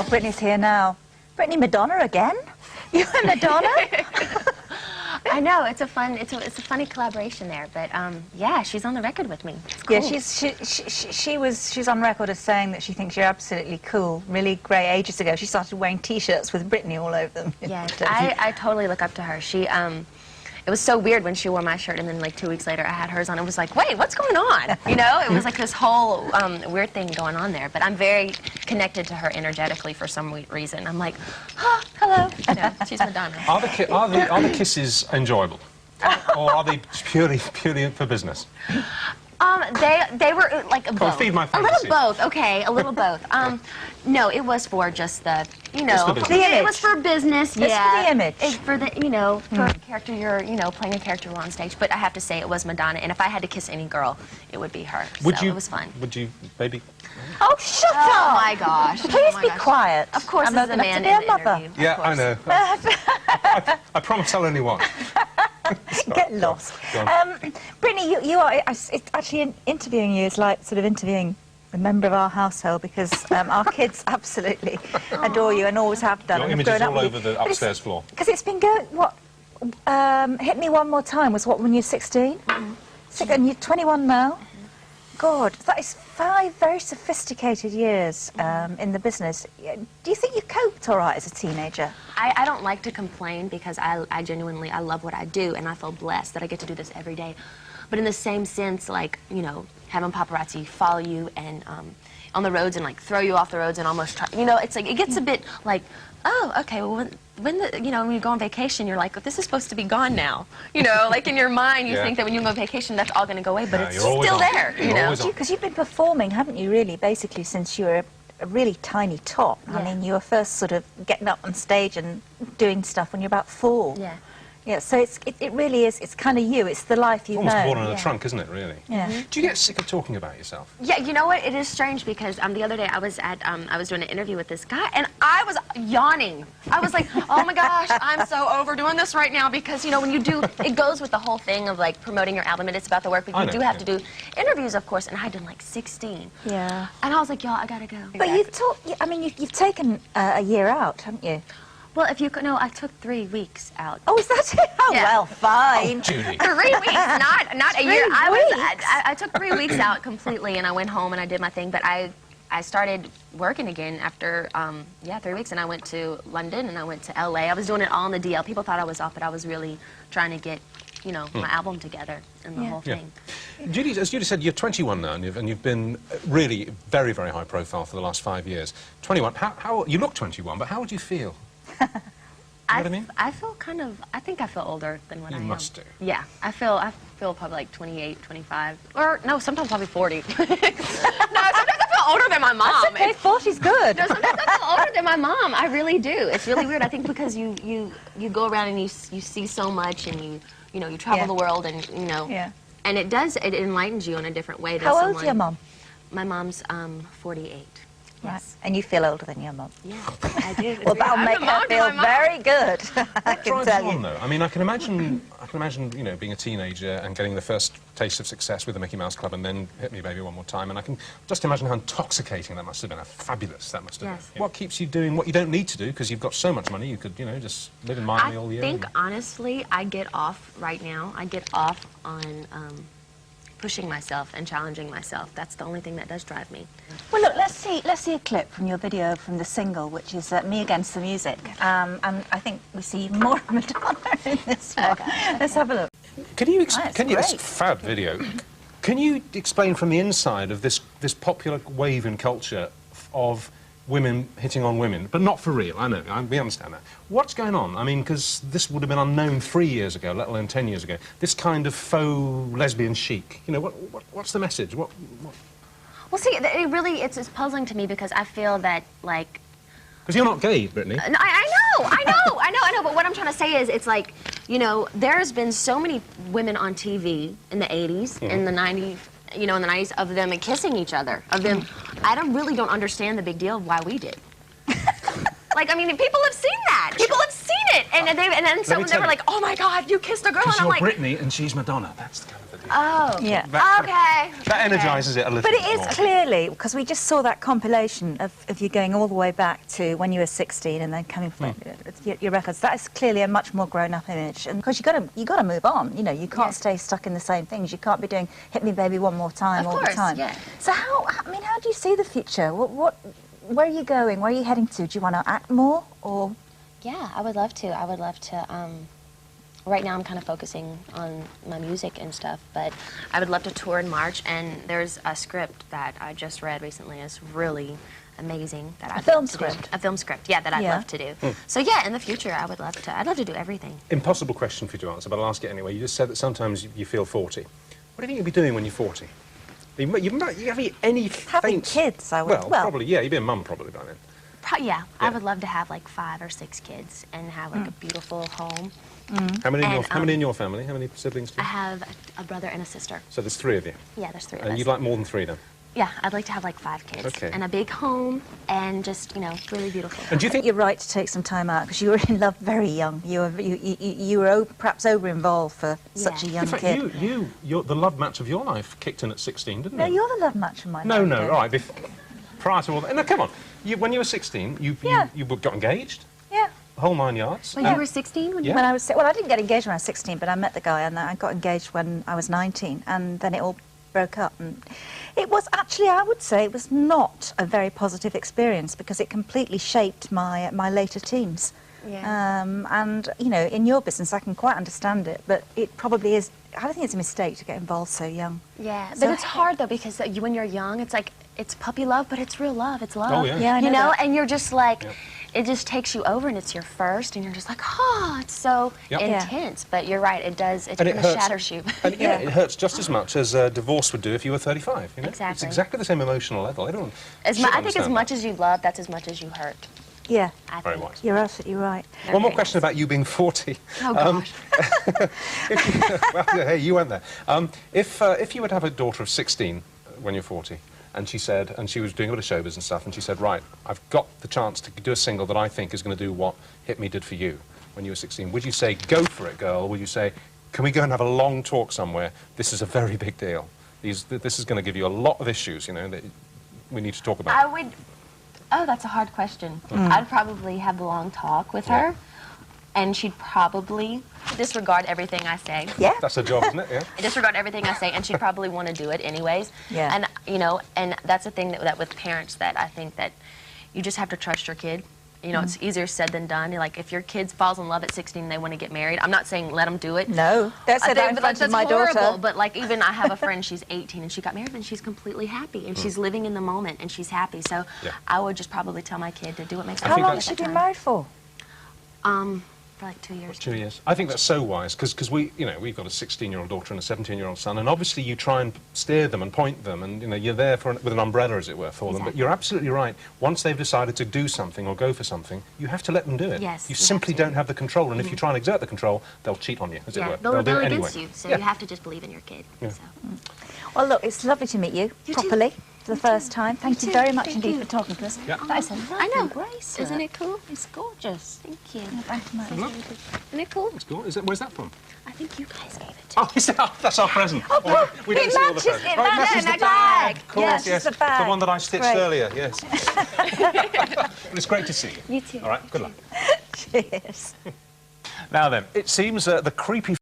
Britney's here now. Brittany, Madonna again? You and Madonna? I know, it's a funny collaboration there, but yeah, she's on the record with me. It's cool. Yeah, she's on record as saying that she thinks you're absolutely cool. Really great. Ages ago, she started wearing T-shirts with Britney all over them. Yeah, I totally look up to her. She it was so weird when she wore my shirt, and then like 2 weeks later I had hers on. It was like, wait, what's going on? You know, it was like this whole weird thing going on there. But I'm very connected to her energetically for some reason. I'm like, oh, hello. You know, she's Madonna. Are the kisses enjoyable, or are they purely for business? They were like both. Feed my a fantasy. little both, okay, a little both. No, it was for just the, you know, it was for business. It's yeah, for the image. It's for the, you know, for a character you're, you know, playing a character on stage. But I have to say, it was Madonna, and if I had to kiss any girl, it would be her. Would so you? It was fun. Would you, baby? Oh, shut up! Oh my gosh! Please be quiet. Of course, I'm as not the going man to be in a the mother. interview. Yeah, I know. I promise I'll only one. Get lost. Brittany, you are actually interviewing you is like sort of interviewing a member of our household, because our kids absolutely adore you and always have done. Your and images have grown all up with over you. the upstairs floor. Because it's been going, what, Hit Me One More Time was what, when you were 16? And you're 21 now? God, that is 5 very sophisticated years in the business. Do you think you coped all right as a teenager? I don't like to complain, because I genuinely, I love what I do, and I feel blessed that I get to do this every day. But in the same sense, like, you know, having paparazzi follow you and on the roads and like throw you off the roads and almost try, you know, it's like, it gets a bit like, oh, okay, well, you know, when you go on vacation, you're like, this is supposed to be gone now. You know, like in your mind, you think that when you go on vacation, that's all going to go away, but it's still there, you know. Because you've been performing, haven't you, really, basically, since you were a really tiny tot. Yeah. I mean, you were first sort of getting up on stage and doing stuff when you're about 4. Yeah. Yeah, so it really is, it's kind of you, it's the life you've known. Almost born in a trunk, isn't it, really? Yeah. Do you get sick of talking about yourself? Yeah, you know what, it is strange, because the other day I was at, I was doing an interview with this guy, and I was yawning. I was like, oh my gosh, I'm so over doing this right now, because, you know, when you do, it goes with the whole thing of, like, promoting your album, and it's about the work, but you do have to do interviews, of course, and I did, like, 16. Yeah. And I was like, y'all, I gotta go. But you've I mean, you've taken a year out, haven't you? Well, if you could, no, I took 3 weeks out. Oh, is that it? Oh, well, fine. Oh, Judy. 3 weeks, not a year. I took 3 weeks out completely, and I went home and I did my thing. But I started working again after 3 weeks, and I went to London and I went to LA. I was doing it all on the DL. People thought I was off, but I was really trying to get, you know, my album together and the whole thing. Judy, as Judy said, you're 21 now, and you've been really very, very high profile for the last 5 years. 21. How you look 21, but how would you feel? You know what I mean? I feel kind of, I think I feel older than what I am. You must do. Yeah, I feel probably like 28, 25, or no, sometimes probably 40. No, sometimes I feel older than my mom. That's okay, 40's good. No, sometimes I feel older than my mom. I really do. It's really weird. I think because you go around and you see so much, and you know, you travel the world, and you know, and it enlightens you in a different way. How old's your mom? My mom's 48. Right. Yes. And you feel older than your mum. Yeah, I do. Well, that'll make her feel very good. I can tell you. Though? I mean, I can imagine, you know, being a teenager and getting the first taste of success with the Mickey Mouse Club, and then Hit Me Baby One More Time, and I can just imagine how intoxicating that must have been. How fabulous that must have been. What keeps you doing what you don't need to do, because you've got so much money, you could, you know, just live in Miami all year. I think, honestly, I get off right now. I get off on pushing myself and challenging myself. That's the only thing that does drive me. Well, look, let's see a clip from your video from the single, which is Me Against the Music. And I think we see more of Madonna in this one. Okay. Let's have a look. Can you, it's a fab video. Can you explain from the inside of this popular wave in culture of women hitting on women, but not for real, I know, we understand that. What's going on? I mean, because this would have been unknown 3 years ago, let alone 10 years ago. This kind of faux lesbian chic. You know, what's the message? What? Well, see, it's puzzling to me, because I feel that, like... Because you're not gay, Brittany. No, I know, but what I'm trying to say is, it's like, you know, there's been so many women on TV in the 80s, in the 90s, you know, in the 90s, of them kissing each other, of them. I really don't understand the big deal of why we did. Like, I mean, people have seen that. People have seen it. And then they were like, oh my God, you kissed a girl. And I'm you're like, Britney and she's Madonna. That's kind of the deal. oh. Yeah. Okay. That energises it a little But bit it is more. clearly, because we just saw that compilation of you going all the way back to when you were 16 and then coming from your records. That is clearly a much more grown-up image. And because you got to move on. You know, you can't stay stuck in the same things. You can't be doing "Hit Me, Baby, One More Time" all the time. Yeah. So how do you see the future? Where are you going? Where are you heading to? Do you want to act more or? Yeah, I would love to. I would love to. Right now I'm kind of focusing on my music and stuff, but I would love to tour in March, and there's a script that I just read recently. It's really amazing. A film script, yeah, that I'd love to do. So yeah, in the future I'd love to do everything. Impossible question for you to answer, but I'll ask it anyway. You just said that sometimes you feel 40. What do you think you'll be doing when you're 40? You have any Having kids, I would. Well, probably, yeah, you'd be a mum probably by then. Yeah, I would love to have like 5 or 6 kids and have like a beautiful home. How many in your family? How many siblings do you I have? have a brother and a sister. So there's 3 of you? Yeah, there's 3 of And us. you'd like more than 3 then? Yeah, I'd like to have like 5 kids. Okay. And a big home and just, you know, really beautiful. And do you think You're right to take some time out because you were in love very young. You were perhaps over-involved for such a young in fact, kid. the love match of your life kicked in at 16, didn't No, it? you're the love match of my life. No, all right. Prior to all that, no, come on. When you were 16, you got engaged. Yeah. The whole 9 yards. When you were 16? Yeah. When I was, well, I didn't get engaged when I was 16, but I met the guy and I got engaged when I was 19, and then it all broke up. And it was actually, I would say, it was not a very positive experience because it completely shaped my later teens. Yeah. And you know, in your business, I can quite understand it, but it probably is. I think it's a mistake to get involved so young. Yeah, So but it's hard though because when you're young, it's like it's puppy love, but it's real love. It's love. Oh, yeah. Yeah, I you know know, that. and you're just like, Yep. it just takes you over, and it's your first, and you're just like, oh, it's so Yep. intense. But you're right, it does. It And kind it of hurts. shatters you. And it hurts just as much as a divorce would do if you were 35. You know? It's Exactly. exactly the same emotional level. Everyone I should think as understand much that. as you love, that's as much as you hurt. Yeah, I Very think. wise. you're absolutely right. One more question about you being 40. Oh gosh. Well, hey, you went there. If you would have a daughter of 16 when you're 40, and she was doing a bit of showbiz and stuff, and she said, right, I've got the chance to do a single that I think is going to do what Hit Me did for you when you were 16, would you say, go for it, girl? Or would you say, can we go and have a long talk somewhere? This is a very big deal. This is going to give you a lot of issues, you know, that we need to talk about. I would. Oh, that's a hard question. I'd probably have the long talk with her, and she'd probably disregard everything I say. Yeah. That's a job, isn't it? Yeah. Disregard everything I say, and she'd probably want to do it anyways. Yeah. And you know, and that's the thing that with parents that I think that you just have to trust your kid. You know, it's easier said than done. Like if your kid falls in love at 16 and they want to get married, I'm not saying let them do it. No, don't say that in front of my daughter. Horrible, but like even I have a friend, she's 18 and she got married and she's completely happy and she's living in the moment and she's happy. So I would just probably tell my kid to do what makes her How happy. long has she been married for? For like 2 years. 2 years. I think that's so wise because we've got a 16-year-old daughter and a 17-year-old son, and obviously you try and steer them and point them, and you know you're there with an umbrella, as it were, for them. But you're absolutely right. Once they've decided to do something or go for something, you have to let them do it. Yes, You you simply have to. don't have the control, and if you try and exert the control, they'll cheat on you, as it were. They'll do rebel it anyway. against you, so Yeah. you have to just believe in your kid. Yeah. So. Well, look, it's lovely to meet you, You too. properly for the first time. Thank you too. very much Thank indeed you. for talking to us. Yeah. That is a I know. lovely bracelet. Isn't it cool? It's gorgeous. Thank you. Thank you, Mike. Look, Isn't it cool? it's cool. Where's that from? I think you guys gave it to Oh, that's our present. Oh, Oh, we it didn't see all the matches- presents. it Oh, matches the the bag. Of course, Yes, yes. it's the bag. one that I stitched Great. earlier, yes. But it's great to see you. You too. All right, good luck. Cheers. Now then, it seems the creepy